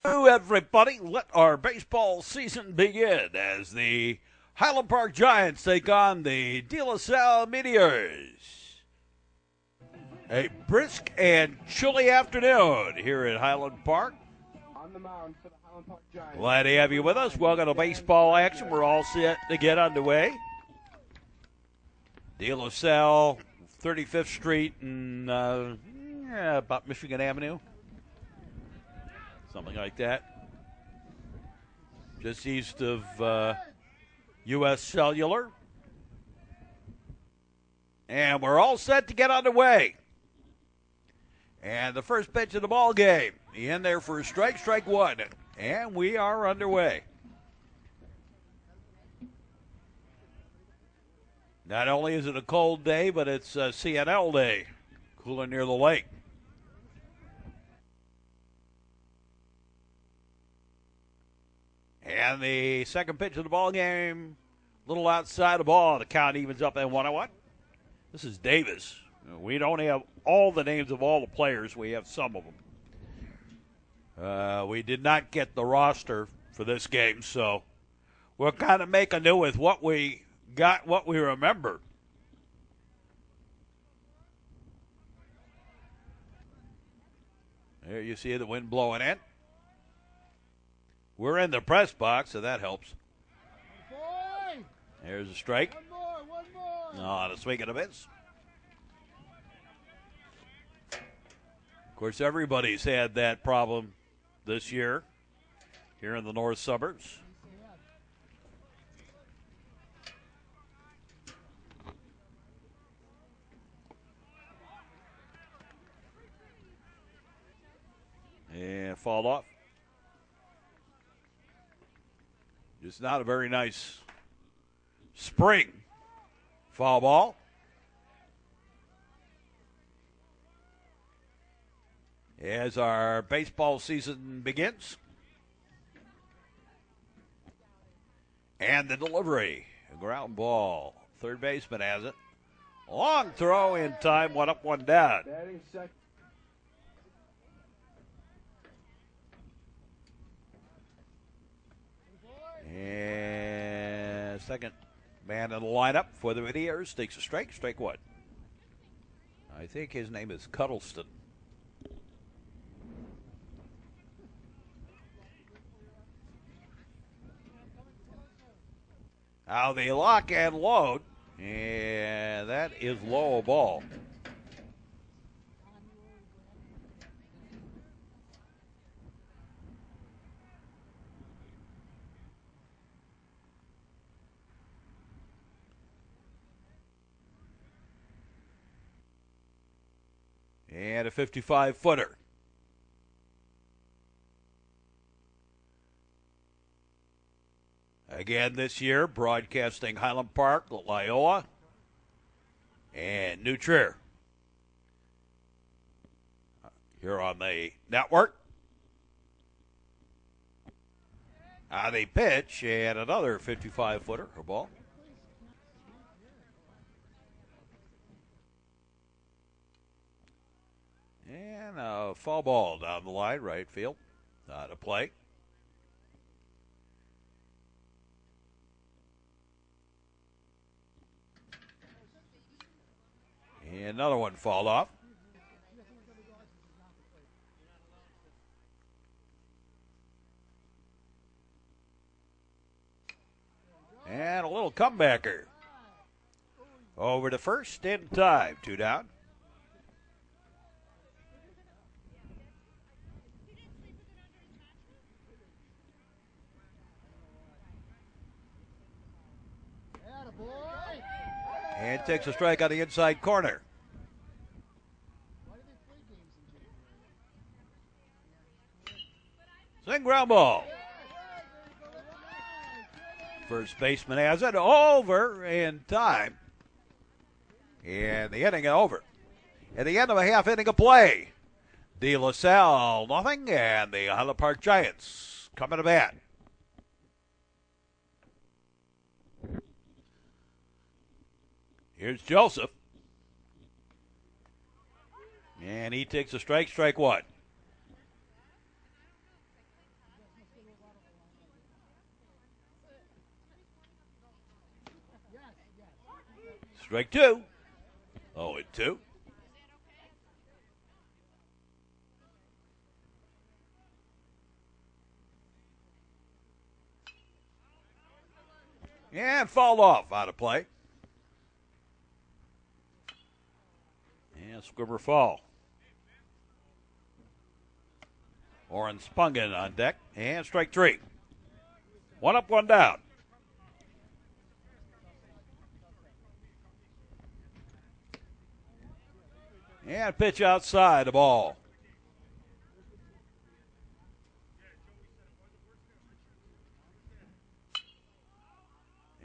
Hello, everybody. Let our baseball season begin as the Highland Park Giants take on the DeLaSalle Meteors. A brisk and chilly afternoon here at Highland Park. On the mound for the Highland Park Giants. Glad to have you with us. Welcome to baseball action. We're all set to get underway. DeLaSalle, 35th Street, and about Michigan Avenue. Something like that. Just east of U.S. Cellular. And we're all set to get underway. And the first pitch of the ball game. In there for a strike one. And we are underway. Not only is it a cold day, but it's a CNL day. Cooler near the lake. And the second pitch of the ball game, a little outside the ball. The count evens up at 1-1. This is Davis. We don't have all the names of all the players. We have some of them. We did not get the roster for this game, so we'll kind of make a do with what we got, what we remember. There you see the wind blowing in. We're in the press box, so that helps. There's a strike. One more. On a swing and a miss. Of course, everybody's had that problem this year here in the north suburbs. And fall off. Just not a very nice spring. Foul ball. As our baseball season begins. And the delivery. A ground ball. Third baseman has it. Long throw in time. One up, one down. Batting second. And second man in the lineup for the Meteors takes a strike one. I think his name is Cuddleston. Now they lock and load, and that is low ball. And a 55-footer. Again this year, broadcasting Highland Park, Loyola, and New Trier. Here on the network. The pitch, and another 55-footer, a ball. And a foul ball down the line, right field. Not a play. And another one fouled off. And a little comebacker. Over to first in time. 2 down. And takes a strike on the inside corner. Swing ground ball. First baseman has it over in time. And the inning over. At the end of a half inning of play. DeLaSalle nothing, and the Highland Park Giants coming to bat. Here's Joseph. And he takes a strike one. Strike two. 0-2. And fouled off, out of play. And Squibber foul. Oren Spungen on deck. And strike three. One up, one down. And pitch outside the ball.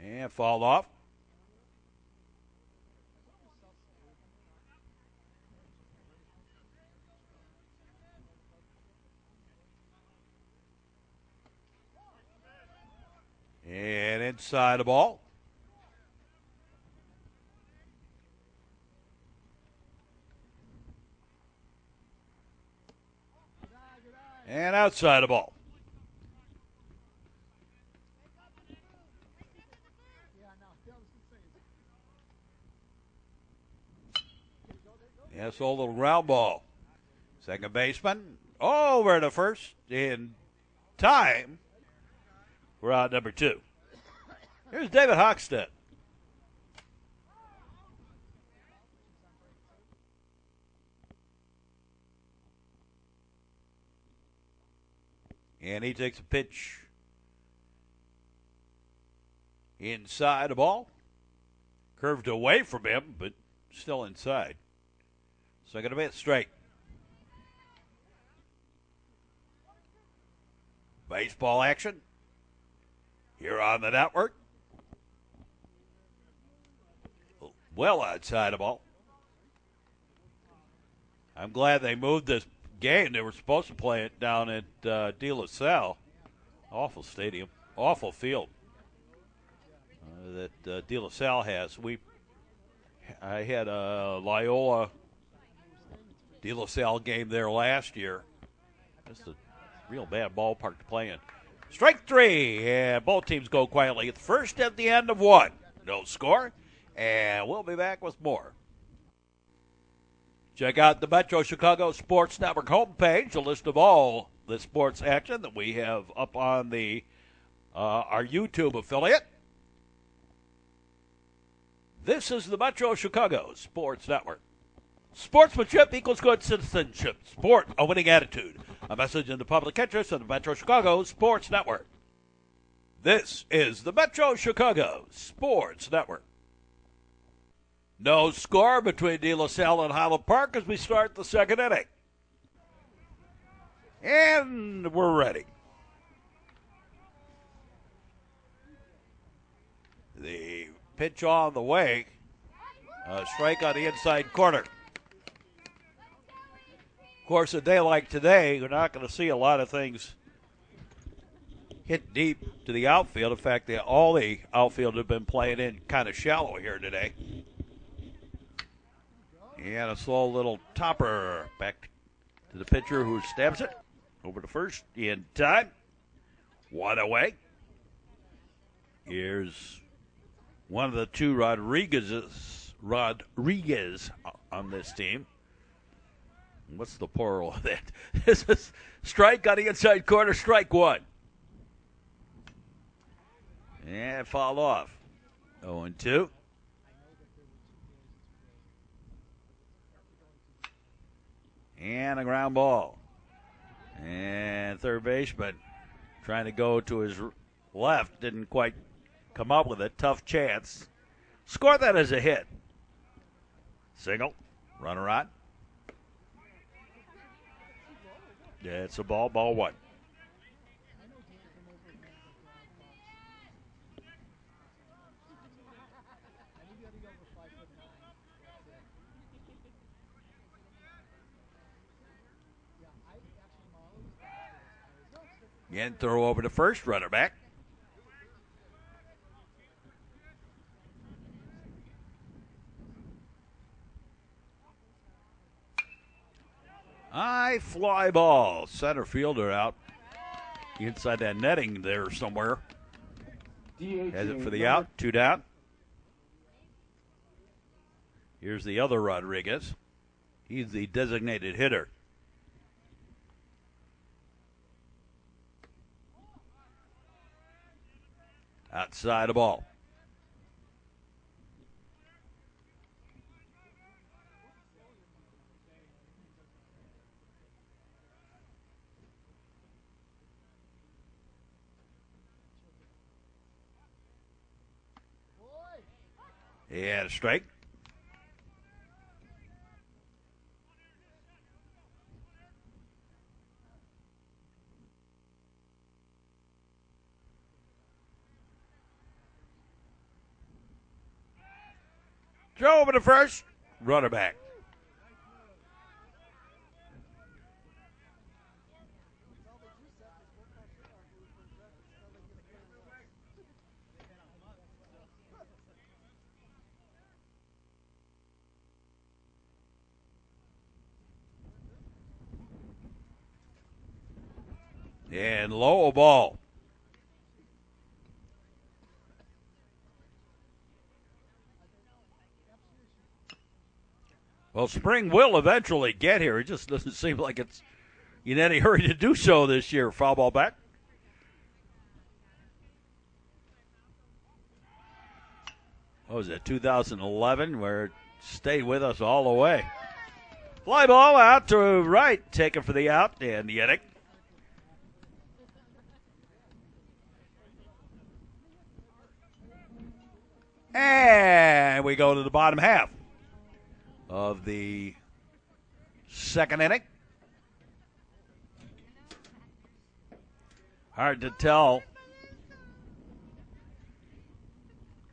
And fouled off. And inside the ball. And outside the ball. Yes, a little ground ball. Second baseman over to first in time. We're out number two. Here's David Hockstedt. And he takes a pitch inside the ball. Curved away from him, but still inside. Second base straight. Baseball action here on the network. Well outside the ball. I'm glad they moved this game. They were supposed to play it down at DeLaSalle. Awful stadium. Awful field that DeLaSalle has. I had a Loyola DeLaSalle game there last year. That's a real bad ballpark to play in. Strike three, and both teams go quietly at the first at the end of one. No score, and we'll be back with more. Check out the Metro Chicago Sports Network homepage, a list of all the sports action that we have up on the our YouTube affiliate. This is the Metro Chicago Sports Network. Sportsmanship equals good citizenship. Sport, a winning attitude. A message in the public interest of the Metro Chicago Sports Network. This is the Metro Chicago Sports Network. No score between DeLaSalle and Highland Park as we start the second inning. And we're ready. The pitch on the way. A strike on the inside corner. Of course, a day like today, you're not going to see a lot of things hit deep to the outfield. In fact, all the outfield have been playing in kind of shallow here today. And a slow little topper back to the pitcher who stabs it over to first in time. One away. Here's one of the two Rodriguez on this team. What's the plural of that? This is strike on the inside corner, strike one. And fouled off. 0-2. And a ground ball. And third baseman trying to go to his left. Didn't quite come up with a tough chance. Score that as a hit. Single. Runner on. Yeah, it's a ball one. Again, throw over to first, runner back. High fly ball. Center fielder out inside that netting there somewhere. Has it for the out. Two down. Here's the other Rodriguez. He's the designated hitter. Outside the ball. And a strike. Throw over to first. Runner back. And low ball. Well, spring will eventually get here. It just doesn't seem like it's in any hurry to do so this year. Foul ball back. What was it, 2011, where it stayed with us all the way. Fly ball out to right, taken for the out, and Yedick. And we go to the bottom half of the second inning. Hard to tell.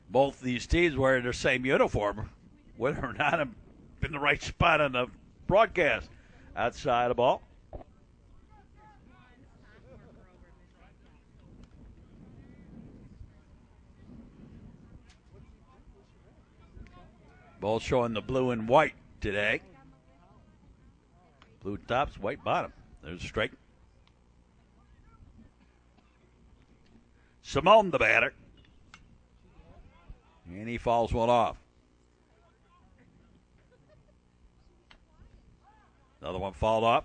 Both these teams wearing their same uniform, whether or not I'm in the right spot on the broadcast. Outside the ball. Both showing the blue and white today. Blue tops, white bottom. There's a strike. Simone the batter. And he fouls one off. Another one fouled off.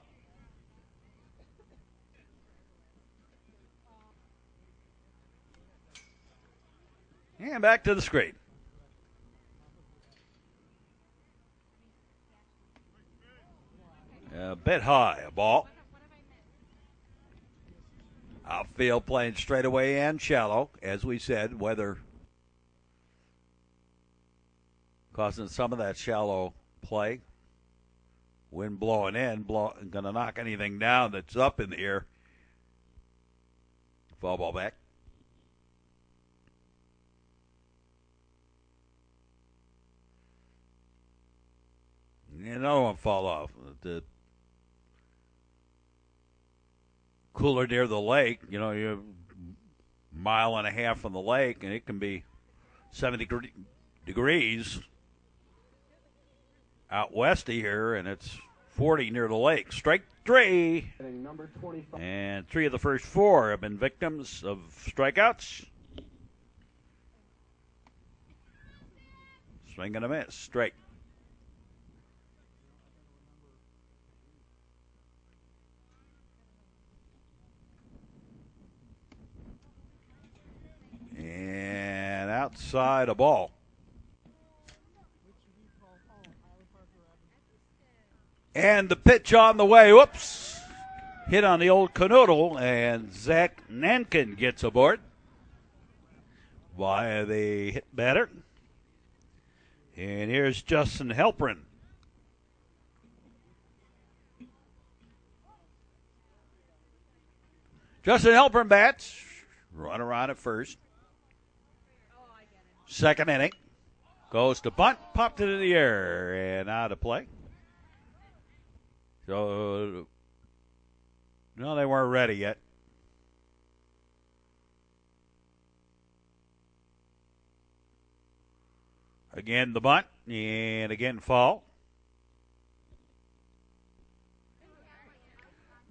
And back to the screen. A bit high, a ball. Outfield playing straightaway and shallow. As we said, weather causing some of that shallow play. Wind blowing in, going to knock anything down that's up in the air. Foul ball back. And another one fall off. The cooler near the lake, you're a mile and a half from the lake, and it can be 70 degrees out west of here, and it's 40 near the lake. Strike three. And 3 of the first 4 have been victims of strikeouts. Swing and a miss. Strike. And outside a ball. And the pitch on the way. Whoops. Hit on the old canoodle, and Zach Nankin gets aboard by the hit batter. And here's Justin Halpern. Justin Halpern bats. Runner on at first. Second inning. Goes to bunt. Popped it in the air and out of play. So, no, they weren't ready yet. Again, the bunt, and again, foul.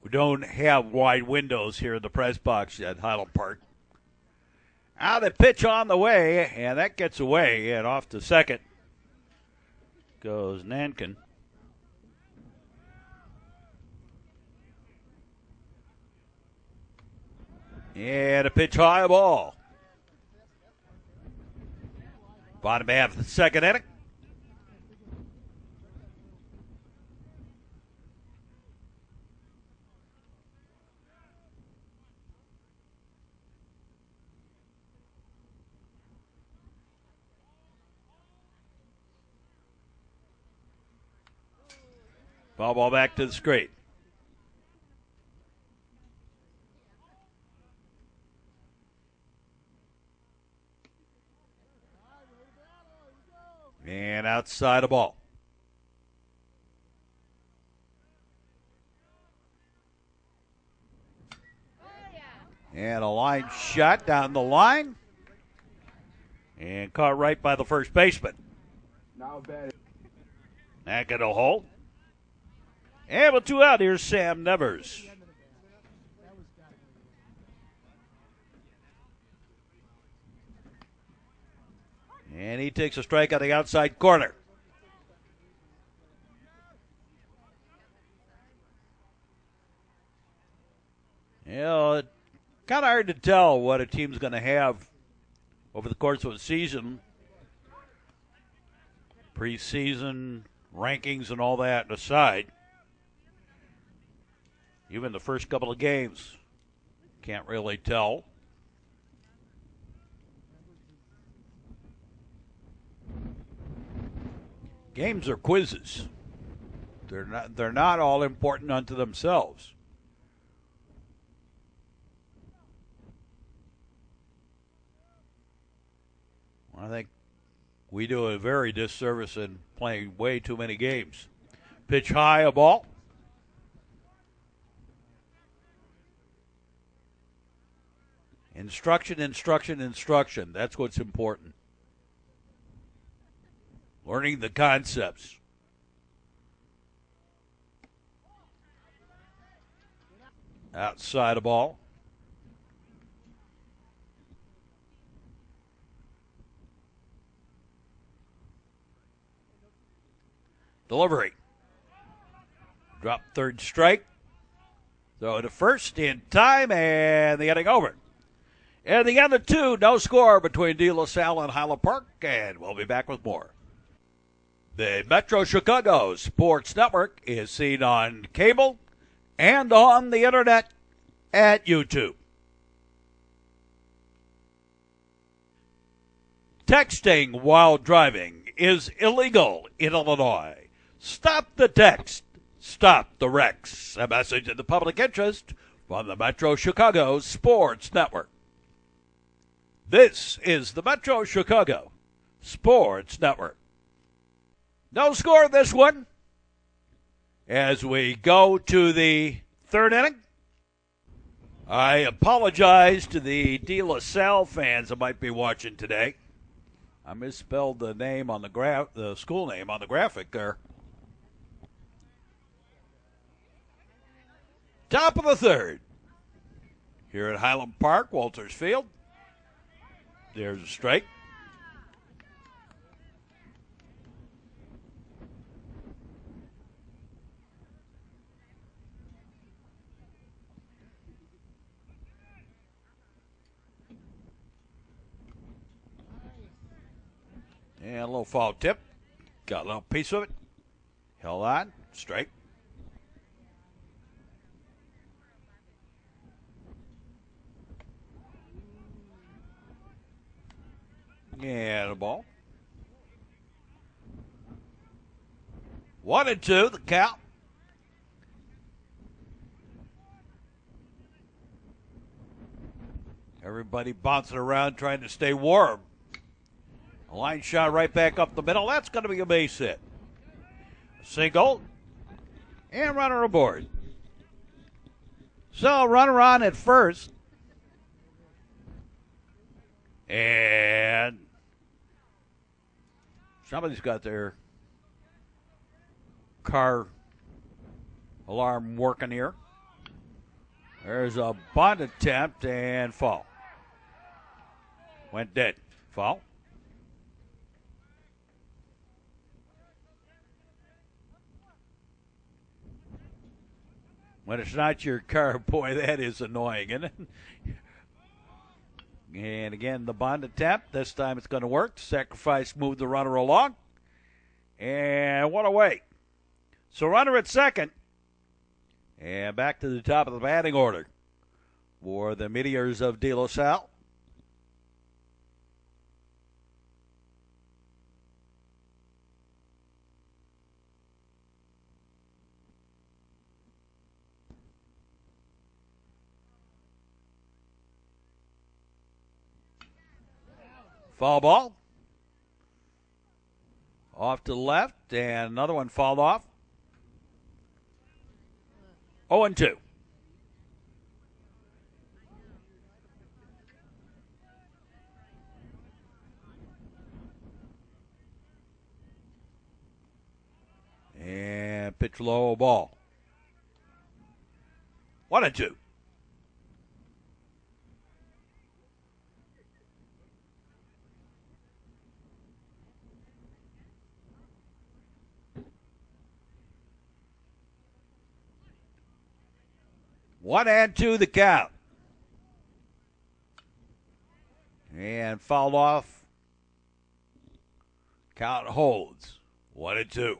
We don't have wide windows here in the press box at Highland Park. Now the pitch on the way, and that gets away, and off to second goes Nankin. And a pitch high ball. Bottom half of the second inning. Foul ball back to the straight. And outside the ball. And a line shot down the line. And caught right by the first baseman. Now batting. Not going to hold. And with two out, here's Sam Nevers. And he takes a strike on the outside corner. You know, it's kind of hard to tell what a team's going to have over the course of a season. Preseason rankings and all that aside. Even the first couple of games, can't really tell. Games are quizzes. They're not all important unto themselves. I think we do a very disservice in playing way too many games. Pitch high, a ball. Instruction, instruction, instruction. That's what's important. Learning the concepts. Outside the ball. Delivery. Drop third strike. Throw to first in time, and the inning over. And the end of two, no score between DeLaSalle and Highland Park, and we'll be back with more. The Metro Chicago Sports Network is seen on cable and on the internet at YouTube. Texting while driving is illegal in Illinois. Stop the text. Stop the wrecks. A message in the public interest from the Metro Chicago Sports Network. This is the Metro Chicago Sports Network. No score this one. As we go to the third inning, I apologize to the DeLaSalle fans that might be watching today. I misspelled the name on the school name on the graphic there. Top of the third. Here at Highland Park, Walters Field. There's a strike. And a little foul tip. Got a little piece of it. Held on. Strike. And a ball. 1-2, the count. Everybody bouncing around trying to stay warm. A line shot right back up the middle. That's going to be a base hit. Single. And runner aboard. So runner on at first. And somebody's got their car alarm working here. There's a bunt attempt and foul. Went dead. Foul. When it's not your car, boy, that is annoying, isn't it? And again, the bunt attempt. This time it's going to work. Sacrifice moved the runner along. And what a way. So runner at second. And back to the top of the batting order for the Meteors of DeLaSalle. Foul ball. Off to the left, and another one fouled off. 0-2. And pitch low ball. 1-2. One and two the count. And fouled off. Count holds. 1-2.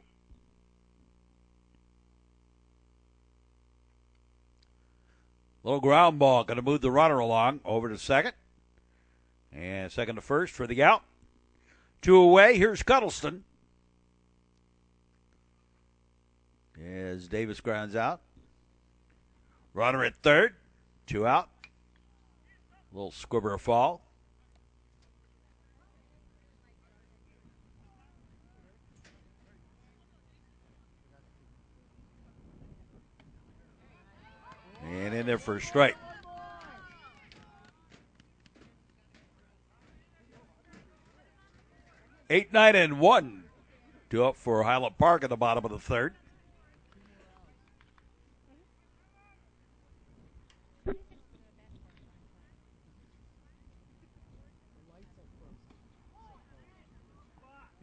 Little ground ball going to move the runner along over to second. And second to first for the out. Two away. Here's Cuddleston. As Davis grounds out. Runner at third. Two out. Little squibber fall. And in there for a strike. Eight, 9, and 1. Two up for Highland Park at the bottom of the third.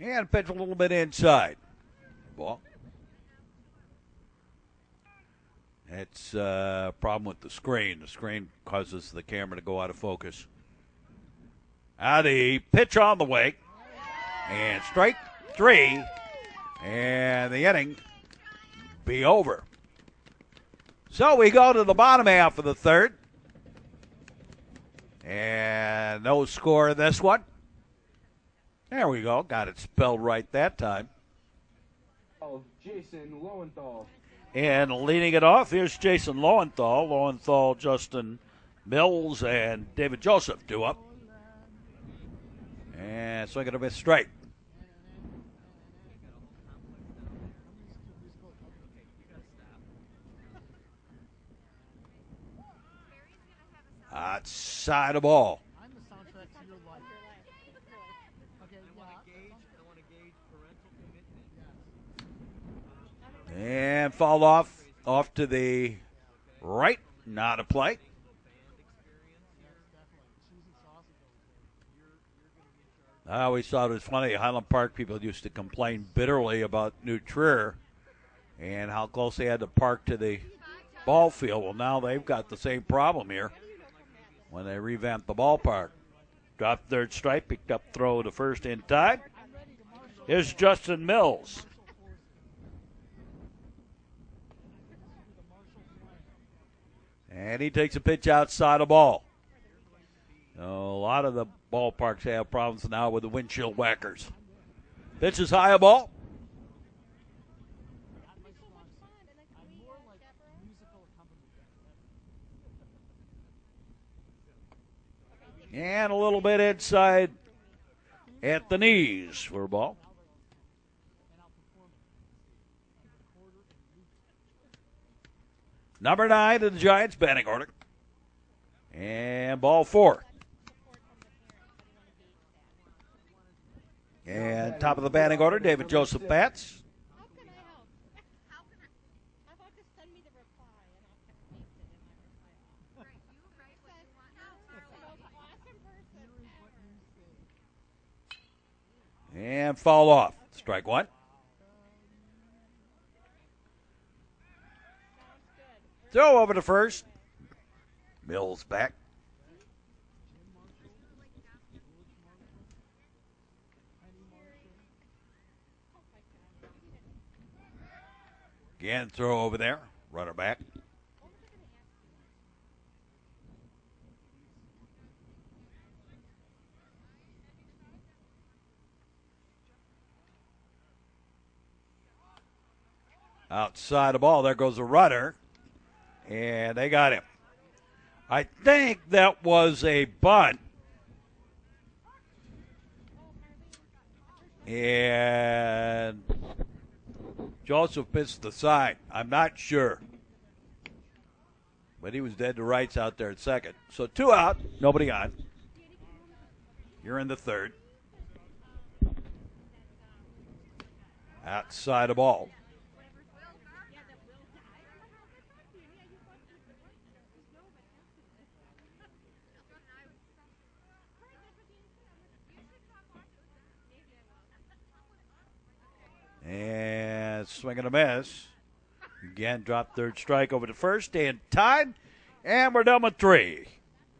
And pitch a little bit inside. Ball. That's a problem with the screen. The screen causes the camera to go out of focus. The pitch on the way. And strike three. And the inning be over. So we go to the bottom half of the third. And no score in this one. There we go. Got it spelled right that time. Jason Lowenthal. And leading it off, here's Jason Lowenthal. Lowenthal, Justin Mills, and David Joseph, two up. And swing and a miss strike. Outside the ball. And fouled off to the right, not a play. I always thought it was funny. Highland Park people used to complain bitterly about New Trier and how close they had to park to the ball field. Well, now they've got the same problem here when they revamped the ballpark. Dropped third strike, picked up throw to first in time. Here's Justin Mills. And he takes a pitch outside the ball. A lot of the ballparks have problems now with the windshield whackers. Pitch is high a ball. And a little bit inside at the knees for a ball. Number 9 in the Giants batting order. And ball 4. And top of the batting order, David Joseph bats. How can I help? How about just send me the reply and I'll paste it in my reply. Right, you write what you want. Most awesome person ever. And foul off. Strike one. Throw over to first. Mills back. Again, throw over there. Runner back. Outside the ball, there goes a runner. And they got him. I think that was a bunt. And Joseph missed the sign. I'm not sure. But he was dead to rights out there at second. So 2 out, nobody on. You're in the third. Outside the ball. And swing and a miss. Again, drop third strike over to first and tied. And we're done with 3.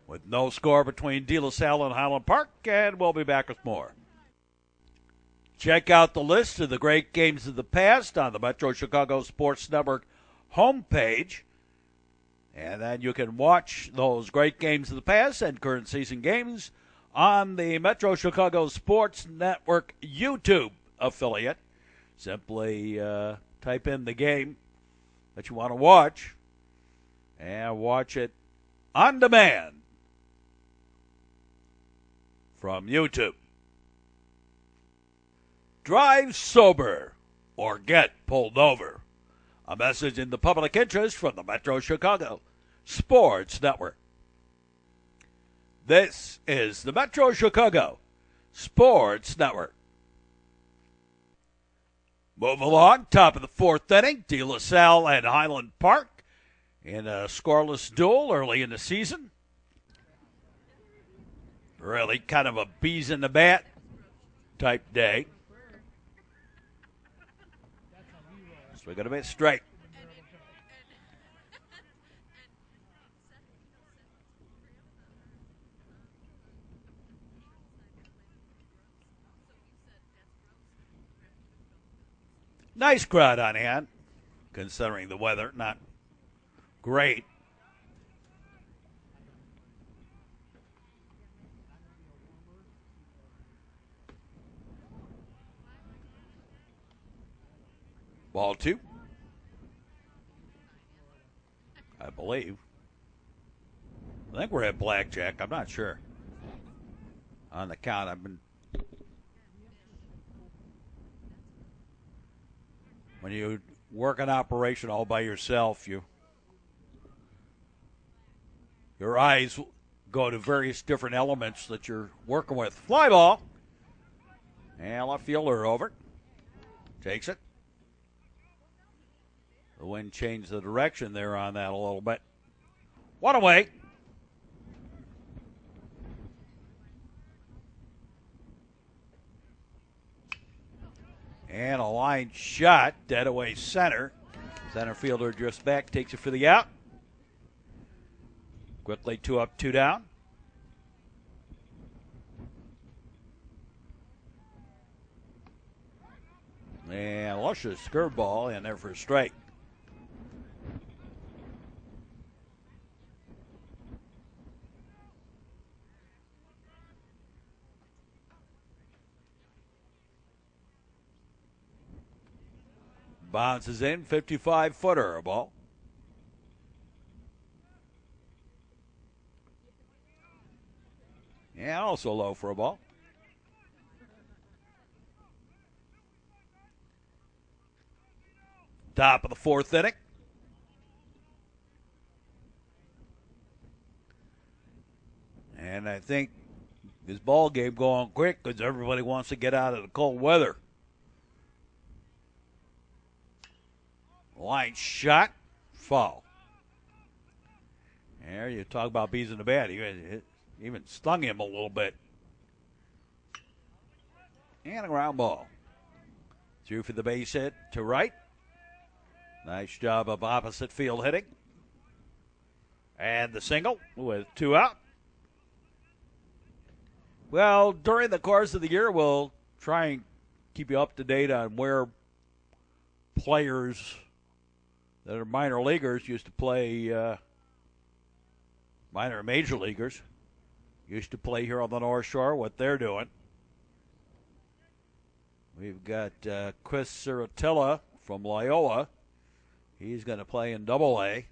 With no score between DeLaSalle and Highland Park. And we'll be back with more. Check out the list of the great games of the past on the Metro Chicago Sports Network homepage. And then you can watch those great games of the past and current season games on the Metro Chicago Sports Network YouTube affiliate. Simply type in the game that you want to watch and watch it on demand from YouTube. Drive sober or get pulled over. A message in the public interest from the Metro Chicago Sports Network. This is the Metro Chicago Sports Network. Move along, top of the 4th inning, DeLaSalle and Highland Park in a scoreless duel early in the season. Really kind of a bees in the bat type day. Swing and a miss, straight. Nice crowd on hand, considering the weather. Not great. Ball 2. I believe. I think we're at blackjack. I'm not sure. On the count, when you work an operation all by yourself, your eyes go to various different elements that you're working with. Fly ball. And left fielder over. Takes it. The wind changed the direction there on that a little bit. One away. And a line shot, dead away center. Center fielder drifts back, takes it for the out. Quickly 2 up, 2 down. And luscious curveball in there for a strike. Bounces in, 55-footer, a ball. And also low for a ball. Top of the 4th inning. And I think this ball game going quick because everybody wants to get out of the cold weather. Line shot, foul. There you talk about bees in the bat. He even stung him a little bit. And a ground ball. Through for the base hit to right. Nice job of opposite field hitting. And the single with 2 out. Well, during the course of the year, we'll try and keep you up to date on where players that are minor leaguers used to play, minor and major leaguers used to play here on the North Shore, what they're doing. We've got Chris Ciratella from Loyola. He's going to play in Double-A.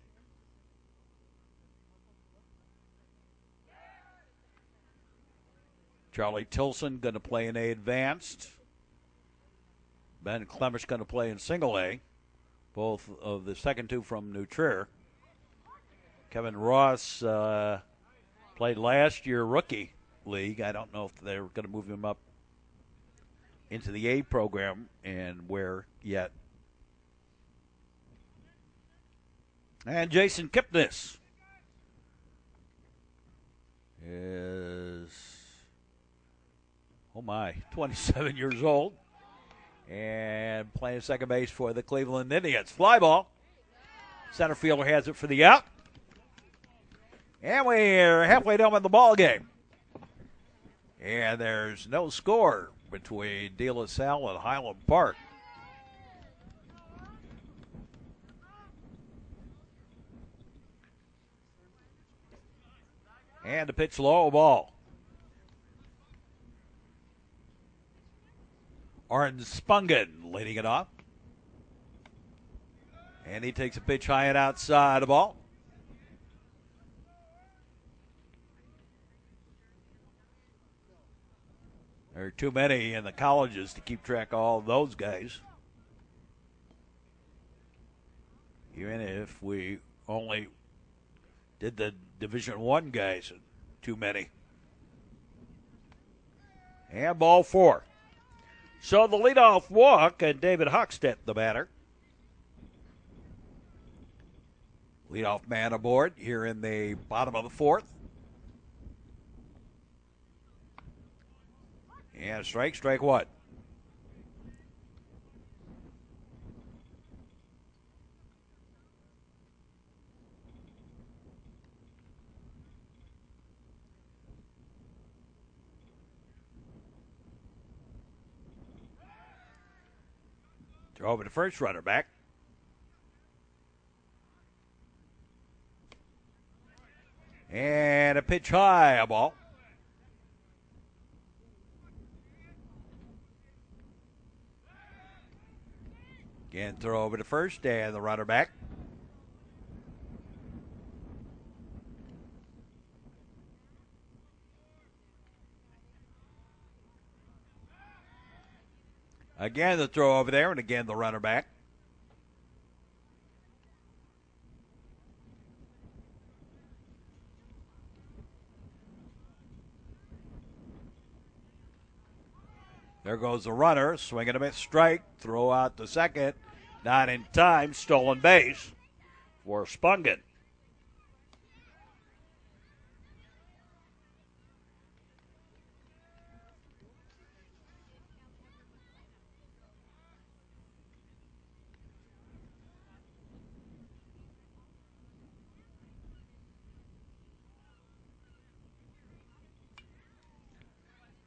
Charlie Tilson going to play in A Advanced. Ben Clemish going to play in Single-A. Both of the second two from New Trier. Kevin Ross played last year rookie league. I don't know if they're going to move him up into the A program and where yet. And Jason Kipnis is, 27 years old and playing second base for the Cleveland Indians. Fly ball. Center fielder has it for the out. And we're halfway done with the ball game. And there's no score between DeLaSalle and Highland Park. And the pitch low, ball. Arn Spungen leading it off. And he takes a pitch high and outside the ball. There are too many in the colleges to keep track of all of those guys. Even if we only did the Division I guys, too many. And ball 4. So the leadoff walk, and David Hochstedt the batter. Leadoff man aboard here in the bottom of the 4th. And strike 1. Throw over the first, runner back. And a pitch high, a ball. Again, throw over to first and the runner back. Again, the throw over there, and again, the runner back. There goes the runner, swinging a miss, strike, throw out the second, not in time, stolen base for Spungen.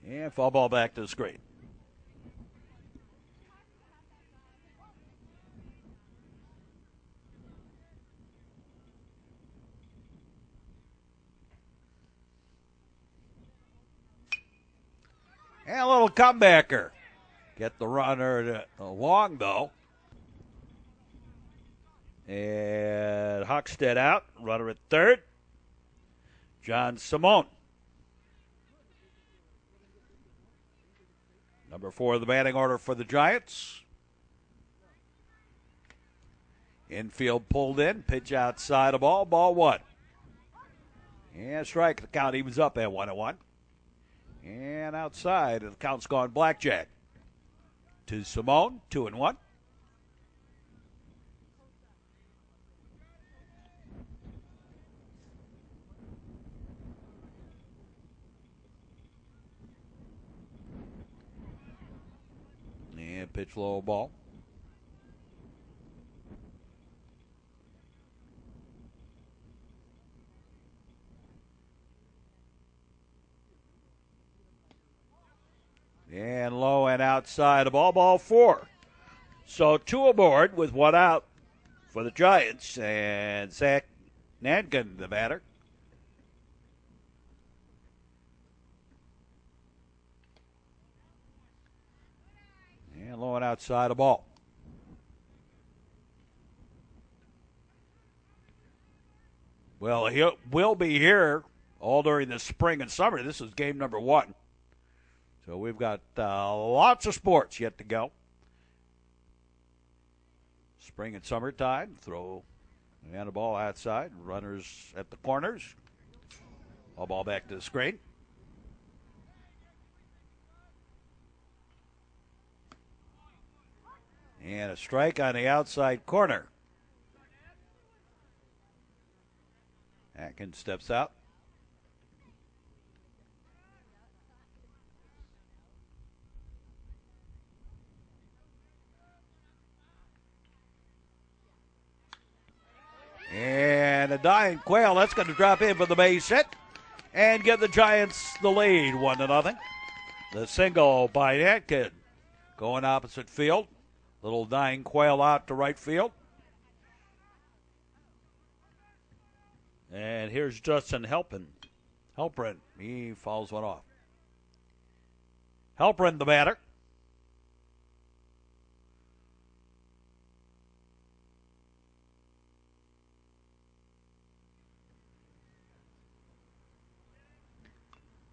And foul ball back to the screen. And a little comebacker. Get the runner along, though. And Hochstedt out. Runner at third. John Simone. Number 4 of the batting order for the Giants. Infield pulled in. Pitch outside of ball. Ball 1. And strike. The count evens up at 1-1. And outside, the count's gone blackjack. To Simone, 2-1. And pitch low ball. And low and outside of ball 4. So 2 aboard with 1 out for the Giants. And Zach Nankin, the batter. And low and outside of ball. Well, we'll be here all during the spring and summer. This is game number 1. So we've got lots of sports yet to go. Spring and summertime, throw and a ball outside. Runners at the corners. All ball back to the screen. And a strike on the outside corner. Atkins steps out. And a dying Quail. That's going to drop in for the base hit and give the Giants the lead, 1-0. The single by Atkins going opposite field. Little dying Quail out to right field. And here's Justin Halpern. He fouls one off. Halpern, the batter.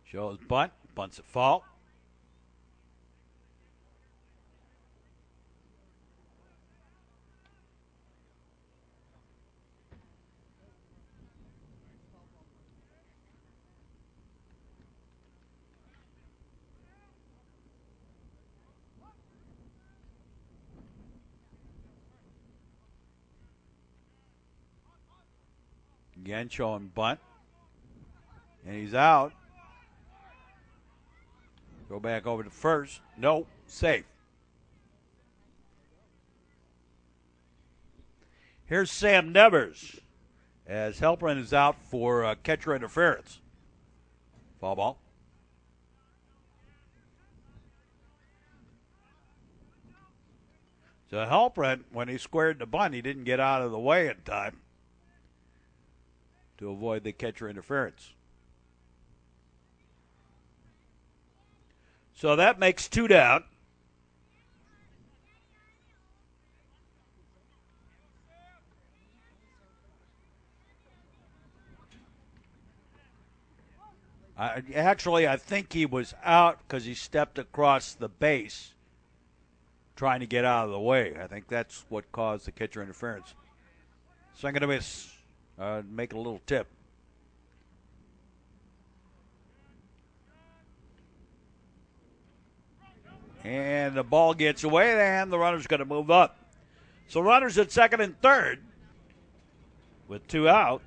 Shows bunt. Bunts at fault. Again showing bunt. And he's out. Go back over to first. No, safe. Here's Sam Nevers as Halpern is out for catcher interference. Foul ball. So Halpern, when he squared the bunt, he didn't get out of the way in time to avoid the catcher interference. So that makes 2 down. I think he was out because he stepped across the base trying to get out of the way. I think that's what caused the catcher interference. Swing and a miss. Make a little tip. And the ball gets away, and the runner's going to move up. So runners at second and third with 2 out.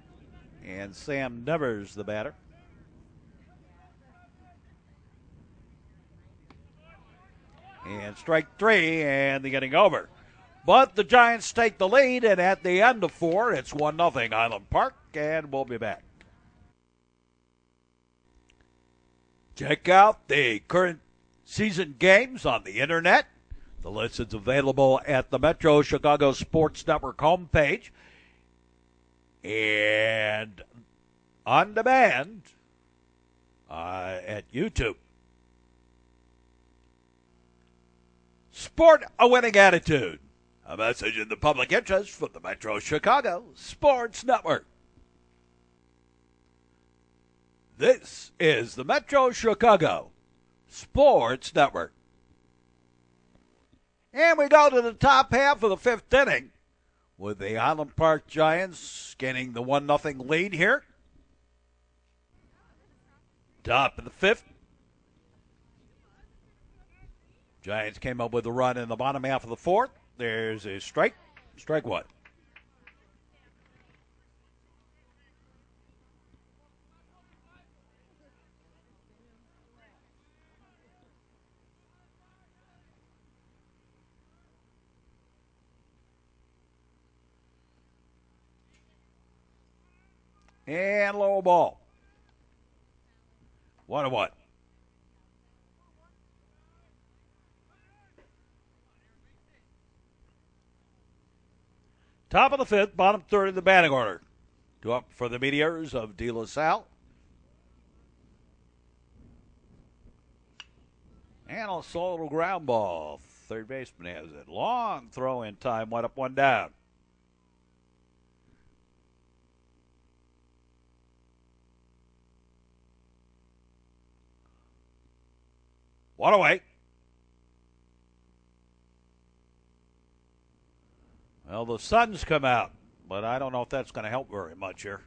And Sam Nevers, the batter. And strike 3, and they're getting over. But the Giants take the lead, and at the end of 4, it's 1-0 Highland Park, and we'll be back. Check out the current season games on the internet. The list is available at the Metro Chicago Sports Network homepage and on demand at YouTube. Sport a winning attitude. A message in the public interest from the Metro Chicago Sports Network. This is the Metro Chicago Sports Network. And we go to the top half of the 5th inning with the Highland Park Giants getting the 1-0 lead here. Top of the 5th. Giants came up with a run in the bottom half of the 4th. There's a strike. Strike 1. And low ball. 1-1. Top of the fifth, bottom third in the batting order. Two up for the Meteors of DeLaSalle. And a slow little ground ball. Third baseman has it. Long throw in time. 1 up, 1 down. One away. Well, the sun's come out, but I don't know if that's going to help very much here.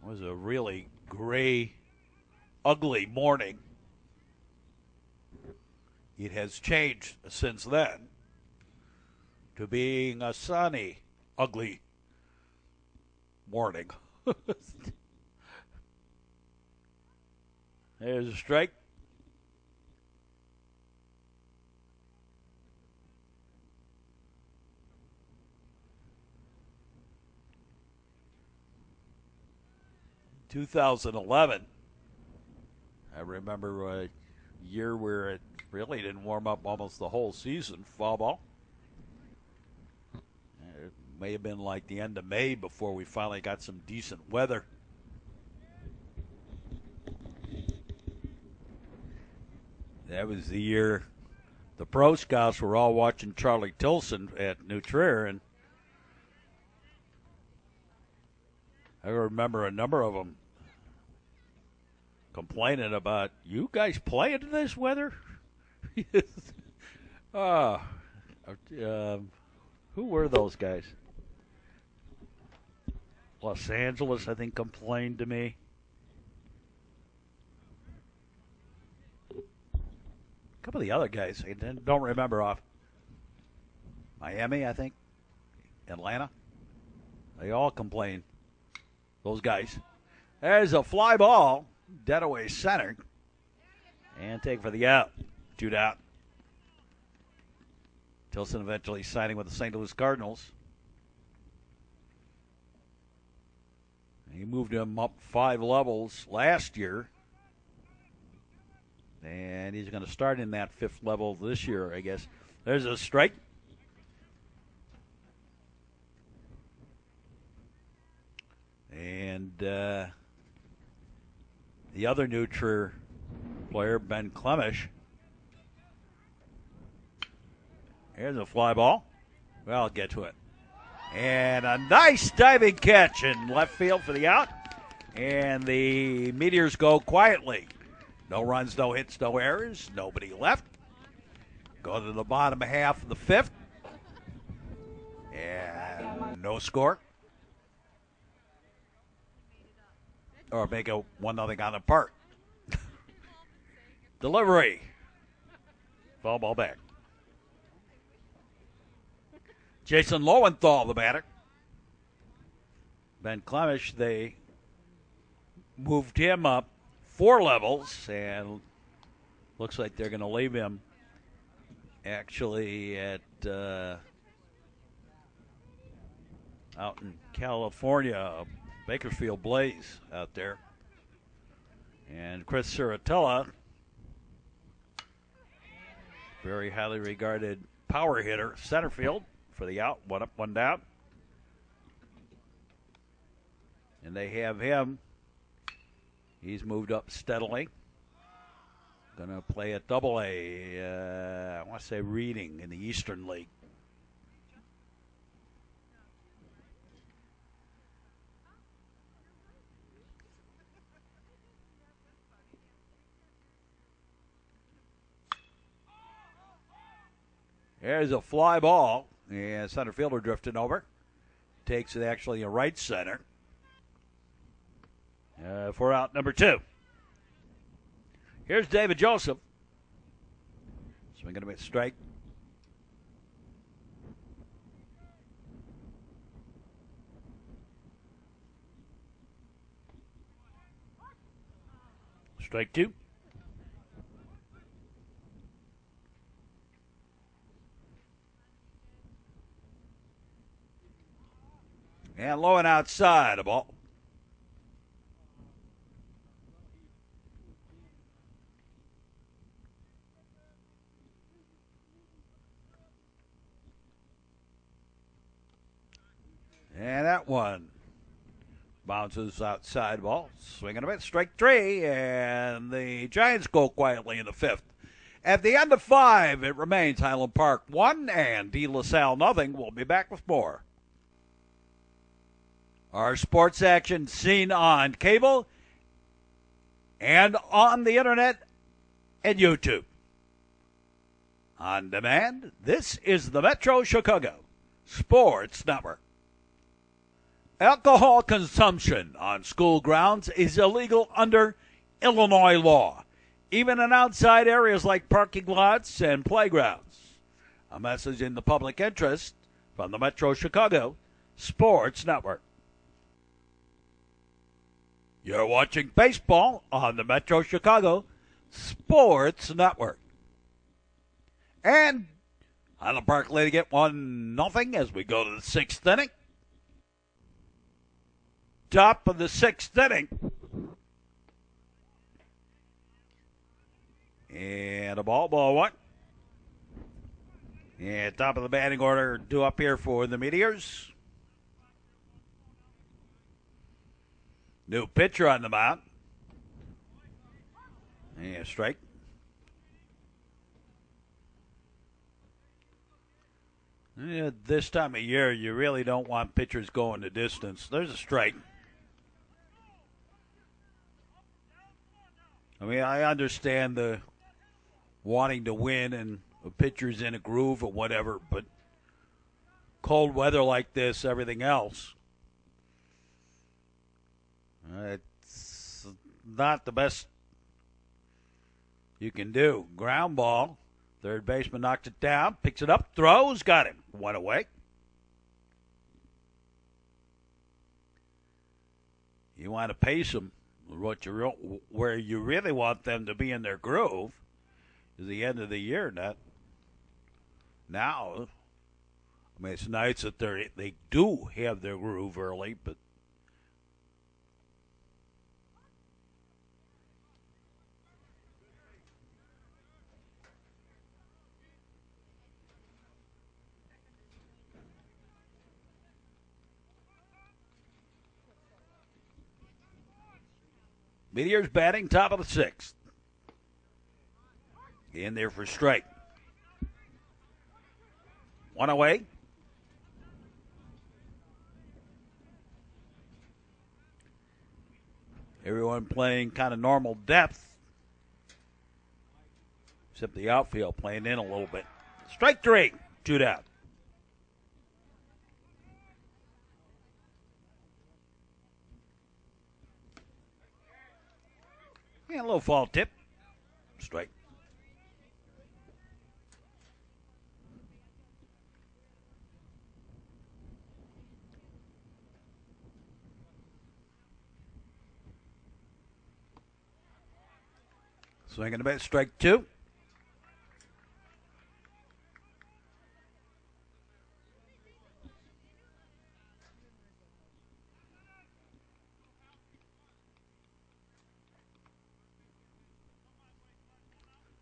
It was a really gray, ugly morning. It has changed since then to being a sunny, ugly morning. There's a strike. In 2011, I remember a year where it really didn't warm up almost the whole season, fall ball. It may have been like the end of May before we finally got some decent weather. That was the year the pro scouts were all watching Charlie Tilson at New Trier, and I remember a number of them complaining about, you guys playing in this weather? Who were those guys? Los Angeles, I think, complained to me. A couple of the other guys, I don't remember off. Miami, I think. Atlanta. They all complain. Those guys. There's a fly ball. Dead away center. And take for the out. 2 down. Tilson eventually signing with the St. Louis Cardinals. He moved him up 5 levels last year. And he's going to start in that 5th level this year, I guess. There's a strike. And the other New Trier player, Ben Clemish. Here's a fly ball. Well, I'll get to it. And a nice diving catch in left field for the out. And the Meteors go quietly. No runs, no hits, no errors. Nobody left. Go to the bottom half of the 5th. And no score. Or make it 1-0 on the park. Delivery. Foul ball back. Jason Lowenthal, the batter. Ben Clemish, they moved him up 4 levels, and looks like they're going to leave him actually at out in California, Bakersfield Blaze out there. And Chris Ciratella, very highly regarded power hitter, center field for the out. 1 up, 1 down. And they have him. He's moved up steadily. Going to play at Double-A, I want to say Reading in the Eastern League. There's a fly ball, and center fielder drifting over. Takes it actually a right center. For out number 2. Here's David Joseph. Swinging a strike. Strike 2. And low and outside, a ball. that one. Bounces outside ball. Swinging a bit. Strike three. And the Giants go quietly in the fifth. At the end of 5, it remains Highland Park 1 and DeLaSalle nothing. We'll be back with more. Our sports action seen on cable and on the internet and YouTube. On demand, this is the Metro Chicago Sports Network. Alcohol consumption on school grounds is illegal under Illinois law, even in outside areas like parking lots and playgrounds. A message in the public interest from the Metro Chicago Sports Network. You're watching baseball on the Metro Chicago Sports Network. And Highland Park leading it 1-0 as we go to the 6th inning. Top of the 6th inning. And a ball one. And top of the batting order, due up here for the Meteors. New pitcher on the mound. And strike. This time of year, you really don't want pitchers going the distance. There's a strike. I mean, I understand the wanting to win and a pitcher's in a groove or whatever, but cold weather like this, everything else, it's not the best you can do. Ground ball. Third baseman knocks it down, picks it up, throws, got him. One away. You want to pace them. Where you really want them to be in their groove is the end of the year, not now. I mean, it's nice that they do have their groove early, but Meteors batting top of the 6th. In there for strike. One away. Everyone playing kind of normal depth. Except the outfield playing in a little bit. Strike 3. 2 down. Yeah, a little fall tip. Strike. Swinging a bit. Strike 2.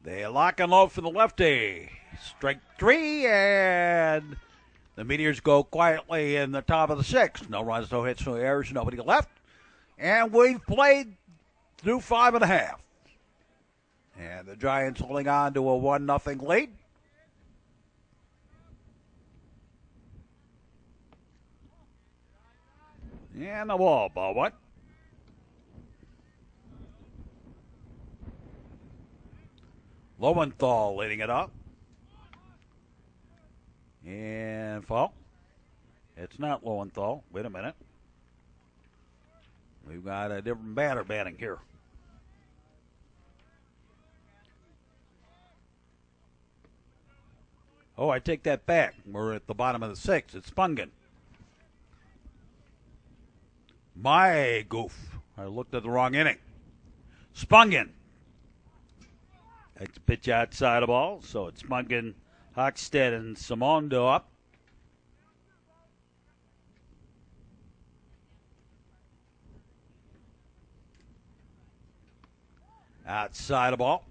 They lock and load for the lefty. Strike 3, and the Meteors go quietly in the top of the 6th. No runs, no hits, no errors, nobody left. And we've played through 5.5. And the Giants holding on to a 1-0 lead. And the ball one. Lowenthal leading it up. And foul. It's not Lowenthal. Wait a minute. We've got a different batter batting here. Oh, I take that back. We're at the bottom of the 6th. It's Spungen. My goof. I looked at the wrong inning. Spungen. That's a pitch outside the ball, so it's Spungen, Hockstead, and Simondo up. Outside the ball.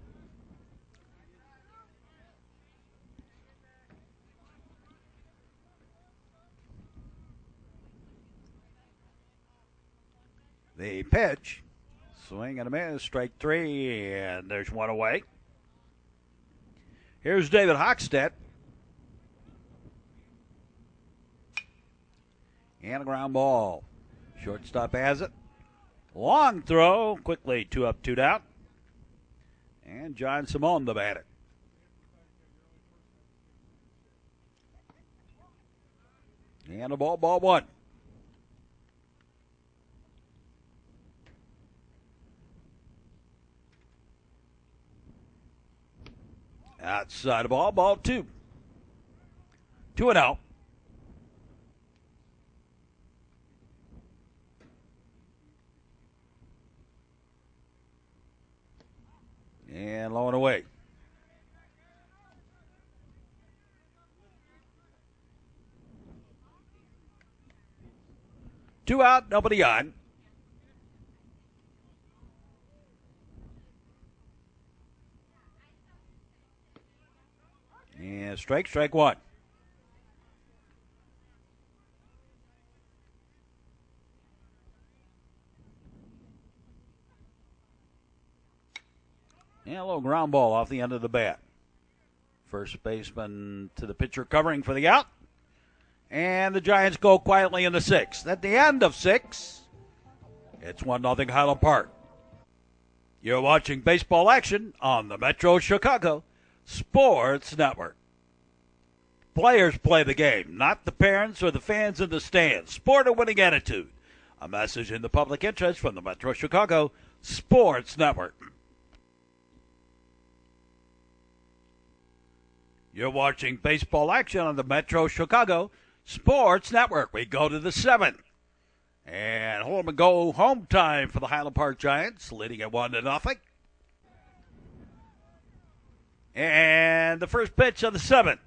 Swing and a miss. Strike three, and there's one away. Here's David Hochstedt. And a ground ball. Shortstop has it. Long throw. Quickly 2 up, 2 down. And John Simone, the batter. And a ball 1. Outside the ball 2. 2-0. And low and away. Two out, nobody on. And strike one. And a little ground ball off the end of the bat. First baseman to the pitcher covering for the out. And the Giants go quietly in the 6th. At the end of 6, it's 1-0 Highland Park. You're watching baseball action on the Metro Chicago Sports Network. Players play the game, not the parents or the fans in the stands. Sport a winning attitude. A message in the public interest from the Metro Chicago Sports Network. You're watching baseball action on the Metro Chicago Sports Network. We go to the 7th. And home and go home time for the Highland Park Giants, leading at 1-0. And the first pitch of the 7th.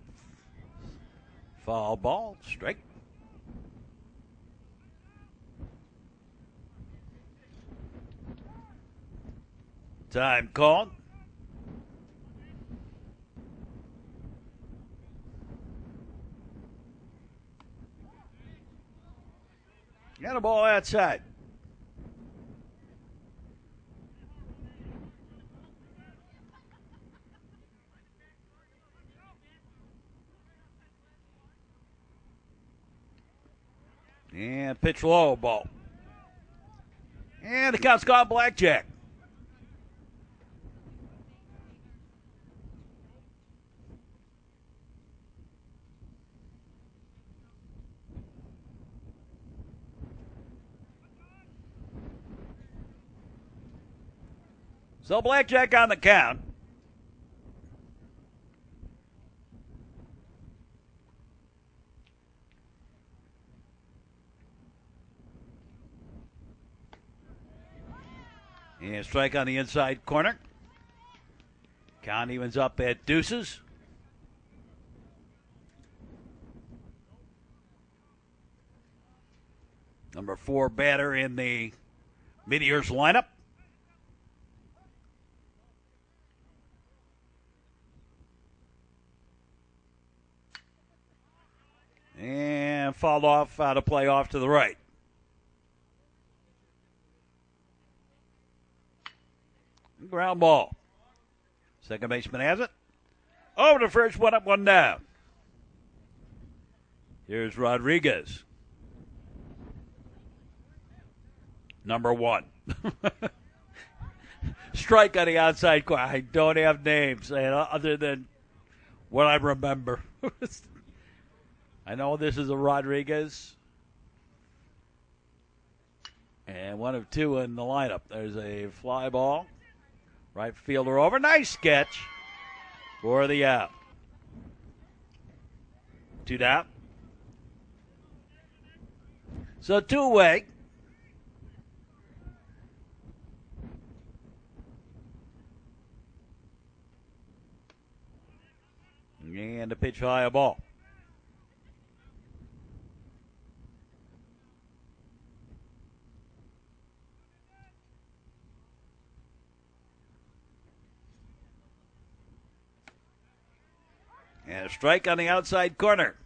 Foul ball, strike. Time called. Got a ball outside. And pitch low, ball. And the count's gone blackjack. So blackjack on the count. And strike on the inside corner. Count evens up at deuces. Number 4 batter in the Meteors lineup. And fouled off out of play off to the right. Ground ball. Second baseman has it. Over to first, 1 up, 1 down. Here's Rodriguez. Number 1. Strike on the outside corner. I don't have names other than what I remember. I know this is a Rodriguez. And 1 of 2 in the lineup. There's a fly ball. Right fielder over. Nice catch for the out. 2 down. So 2 away. And a pitch high, a ball. And a strike on the outside corner.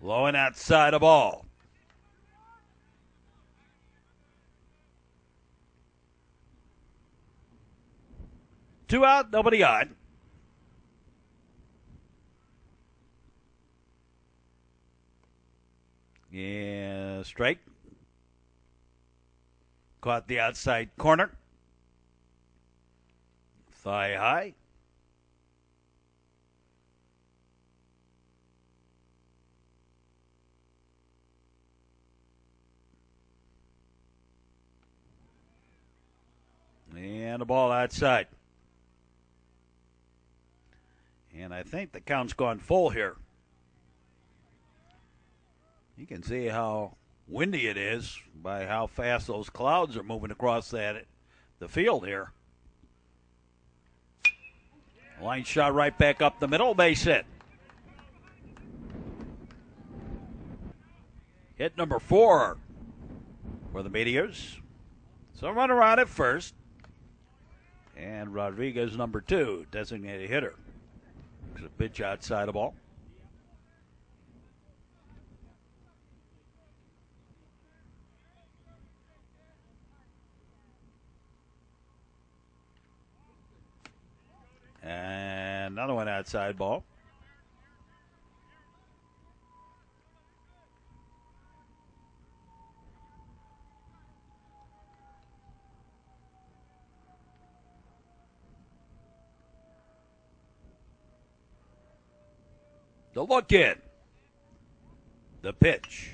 Low and outside of ball. Two out, nobody on. Yeah, strike. Caught the outside corner. Thigh high. And the ball outside. And I think the count's gone full here. You can see how windy it is by how fast those clouds are moving across the field here. Line shot right back up the middle, base hit. Hit number 4 for the Meteors. So run around at first. And Rodriguez, number 2, designated hitter. There's a pitch outside the ball. And another one outside ball. The look in. The pitch.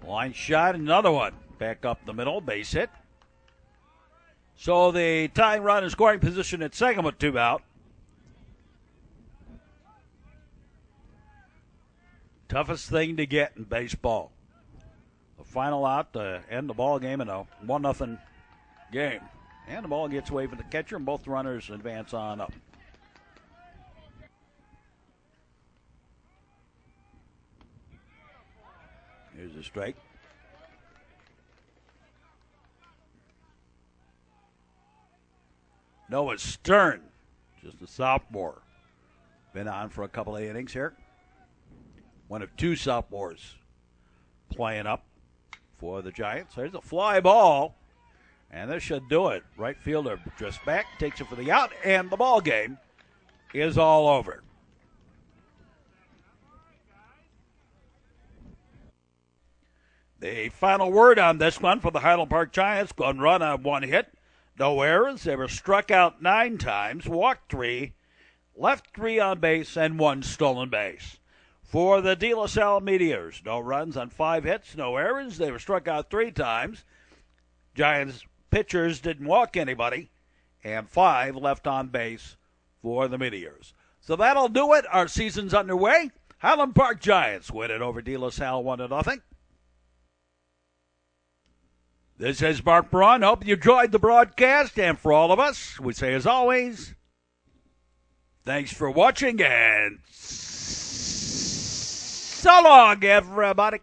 Line shot, another one. Back up the middle, base hit. So the tying run in scoring position at second with 2 out. Toughest thing to get in baseball. The final out to end the ball game in a 1-0 game. And the ball gets away from the catcher, and both runners advance on up. Here's a strike. Noah Stern, just a sophomore. Been on for a couple of innings here. One of 2 sophomores playing up for the Giants. There's a fly ball, and this should do it. Right fielder just back, takes it for the out, and the ball game is all over. The final word on this one for the Highland Park Giants. One run on 1 hit. No errors. They were struck out 9 times, walked 3, left 3 on base, and 1 stolen base. For the DeLaSalle Meteors, no runs on 5 hits, no errors. They were struck out 3 times. Giants pitchers didn't walk anybody, and 5 left on base for the Meteors. So that'll do it. Our season's underway. Highland Park Giants win it over DeLaSalle 1-0. This is Mark Braun. Hope you enjoyed the broadcast. And for all of us, we say as always, thanks for watching and so long, everybody.